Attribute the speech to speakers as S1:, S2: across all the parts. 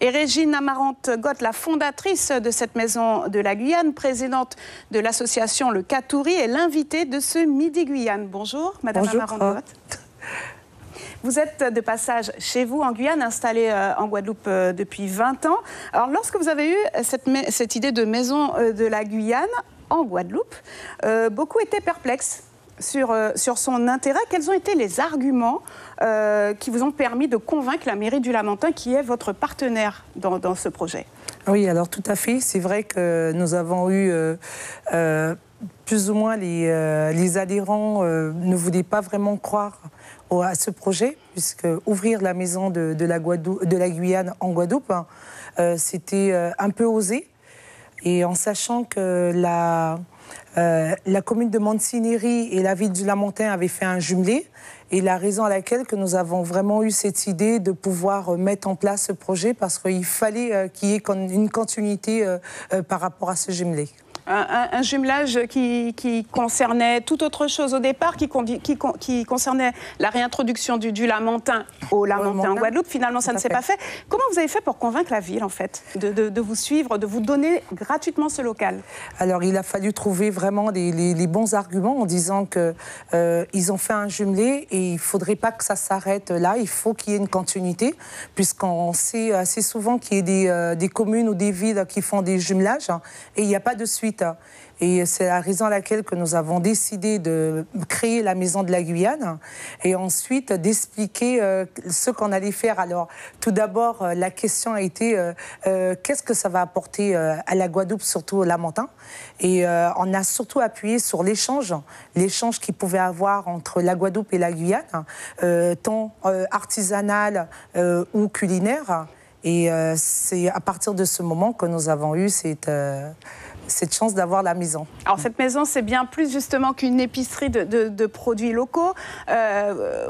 S1: Et Régine Amarante-Gott, la fondatrice de cette maison de la Guyane, présidente de l'association Le Katouri, est l'invitée de ce Midi Guyane. Bonjour, Madame Amarante-Gott. Vous êtes de passage chez vous en Guyane, installée en Guadeloupe depuis 20 ans. Alors, lorsque vous avez eu cette idée de maison de la Guyane en Guadeloupe, beaucoup étaient perplexes sur son intérêt. Quels ont été les arguments qui vous ont permis de convaincre la mairie du Lamentin, qui est votre partenaire dans ce projet?
S2: Oui, alors tout à fait. C'est vrai que nous avons eu plus ou moins les adhérents ne voulaient pas vraiment croire à ce projet, puisque ouvrir la maison de la Guyane en Guadeloupe, c'était un peu osé. Et en sachant que la commune de Montigny et la ville du Lamentin avaient fait un jumelé, et la raison à laquelle que nous avons vraiment eu cette idée de pouvoir mettre en place ce projet, parce qu'il fallait qu'il y ait une continuité par rapport à ce jumelé.
S1: Un jumelage qui concernait tout autre chose au départ, qui concernait la réintroduction du Lamentin au Lamentin en Guadeloupe. Finalement, ça ne s'est pas fait. Comment vous avez fait pour convaincre la ville, en fait, de vous suivre, de vous donner gratuitement ce local? Alors, il a fallu trouver vraiment les bons arguments en disant qu'ils ont fait un jumelé et il ne faudrait pas que ça s'arrête là. Il faut qu'il y ait une continuité, puisqu'on sait assez souvent qu'il y a des communes ou des villes qui font des jumelages et il n'y a pas de suite. Et c'est la raison à laquelle que nous avons décidé de créer la maison de la Guyane et ensuite d'expliquer ce qu'on allait faire. Alors, tout d'abord, la question a été qu'est-ce que ça va apporter à la Guadeloupe, surtout au Lamentin. Et on a surtout appuyé sur l'échange qu'il pouvait avoir entre la Guadeloupe et la Guyane, tant artisanal ou culinaire. Et c'est à partir de ce moment que nous avons eu cette chance d'avoir la maison. Alors cette maison, c'est bien plus justement qu'une épicerie de produits locaux.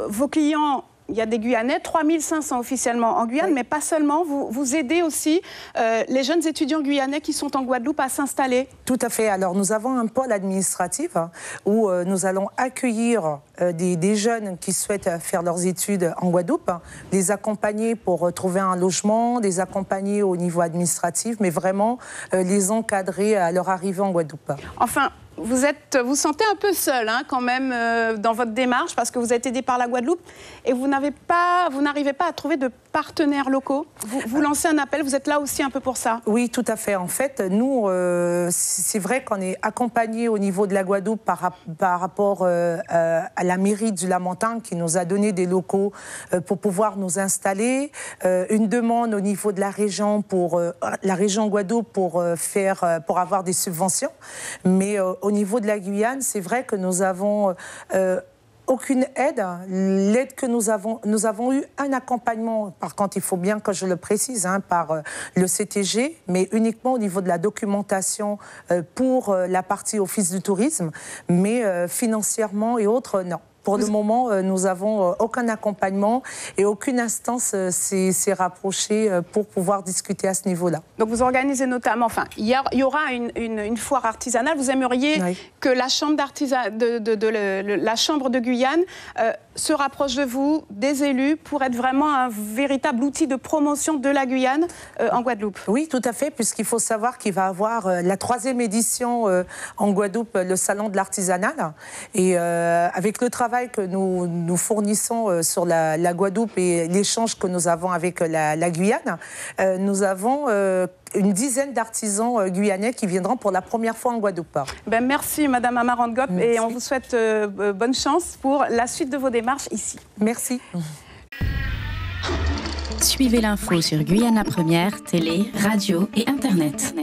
S1: Vos clients, il y a des Guyanais, 3500 officiellement en Guyane, oui. Mais pas seulement. Vous aidez aussi les jeunes étudiants guyanais qui sont en Guadeloupe à s'installer. Tout à fait. Alors nous avons un pôle administratif où nous allons accueillir des jeunes qui souhaitent faire leurs études en Guadeloupe, les accompagner pour trouver un logement, les accompagner au niveau administratif, mais vraiment les encadrer à leur arrivée en Guadeloupe. Enfin, vous sentez un peu seul quand même dans votre démarche, parce que vous êtes aidé par la Guadeloupe et vous n'arrivez pas à trouver de partenaires locaux. Vous lancez un appel, vous êtes là aussi un peu pour ça. Oui, tout à fait. En fait, nous, c'est vrai qu'on est accompagnés au niveau de la Guadeloupe par rapport à la mairie du Lamentin qui nous a donné des locaux pour pouvoir nous installer. Une demande au niveau de la région la région Guadeloupe pour avoir des subventions. Mais au niveau de la Guyane, c'est vrai que nous avons aucune aide. L'aide que nous avons eu un accompagnement, par contre, il faut bien que je le précise, par le CTG, mais uniquement au niveau de la documentation pour la partie Office du tourisme, mais financièrement et autres, non. Pour le moment, nous n'avons aucun accompagnement et aucune instance s'est rapprochée pour pouvoir discuter à ce niveau-là. Donc vous organisez notamment, il y aura une foire artisanale. Vous aimeriez que la chambre la chambre de Guyane se rapproche de vous, des élus, pour être vraiment un véritable outil de promotion de la Guyane en Guadeloupe? Oui, tout à fait, puisqu'il faut savoir qu'il va y avoir la 3e édition en Guadeloupe, le Salon de l'Artisanal. Et avec le travail que nous fournissons sur la Guadeloupe et l'échange que nous avons avec la Guyane, nous avons une dizaine d'artisans guyanais qui viendront pour la première fois en Guadeloupe. Merci Madame Amarante-Gott et on vous souhaite bonne chance pour la suite de vos démarches ici. Merci.
S3: Suivez l'info sur Guyana Première, télé, radio et Internet.